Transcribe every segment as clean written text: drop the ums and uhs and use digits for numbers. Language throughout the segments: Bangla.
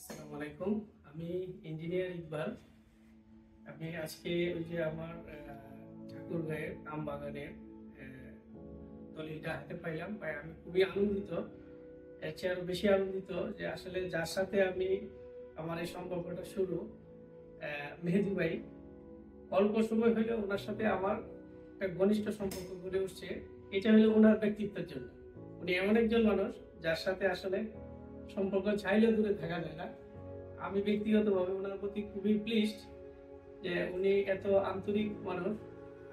আসসালামু আলাইকুম। আমি ইঞ্জিনিয়ার ইকবাল। আমি আজকে ওই যে আমার ঠাকুরগাঁয়ের আম বাগানের দলিলটা হাতে পাইলাম, আমি খুবই আনন্দিত। এর চেয়ে আরো বেশি আনন্দিত যে আসলে যার সাথে আমি আমার এই সম্পর্কটা শুরু, মেহেদী ভাই, অল্প সময় হলেও ওনার সাথে আমার একটা ঘনিষ্ঠ সম্পর্ক গড়ে উঠছে। এটা হলো ওনার ব্যক্তিত্বের জন্য। উনি এমন একজন মানুষ যার সাথে আসলে সম্পর্ক চাইলেও দূরে থাকা যায় না। আমি ব্যক্তিগতভাবে ওনার প্রতি খুবই প্লিজড যে উনি এত আন্তরিক মানুষ।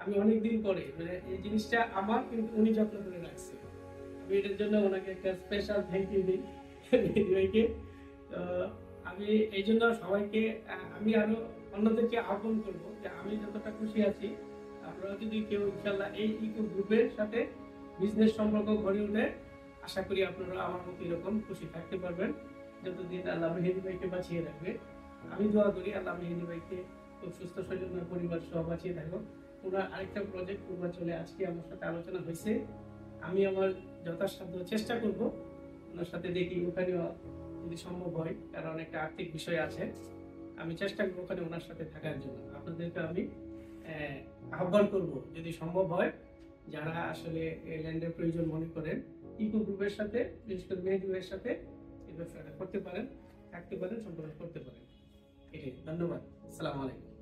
আমি অনেকদিন পরে মানে এই জিনিসটা আমার কিন্তু উনি যত্ন করে রাখছে। আমি এটার জন্য ওনাকে একটা স্পেশাল থ্যাংক ইউ দিই ভাইকে। তো আমি এই জন্য সবাইকে আমি আরো অন্যদেরকে আহ্বান করবো যে আমি যতটা খুশি আছি, আপনারা যদি কেউ ইনশাল্লাহ এই ইকো গ্রুপের সাথে বিজনেস সম্পর্ক গড়ে উঠে, আশা করি আপনারা আমার মতো এরকম খুশি থাকতে পারবেন যতদিন আল্লাহ মেহেদী ভাইকে বাঁচিয়ে রাখবে। আমি দোয়া করি আল্লাহ মেহেদী ভাইকে খুব সুস্থ শরীর পরিবার সহ বাঁচিয়ে থাকো। ওনার আরেকটা প্রজেক্ট পূর্বাচলে আজকে আমার সাথে আলোচনা হয়েছে। আমি আমার যথাসাধ্য চেষ্টা করব ওনার সাথে দেখি ওখানেও যদি সম্ভব হয়, কারণ একটা আর্থিক বিষয় আছে। আমি চেষ্টা করবো ওখানে ওনার সাথে থাকার জন্য। আপনাদেরকে আমি আহ্বান করব যদি সম্ভব হয়, যারা আসলে ল্যান্ডের প্রয়োজন মনে করেন, ইকো গ্রুপের সাথে, বিশেষ করে মেহেদী ভাইয়ের সাথে এই ব্যবসাটা করতে পারেন, থাকতে পারেন, সম্পর্ক করতে পারেন। এটাই। ধন্যবাদ। আসসালামু আলাইকুম।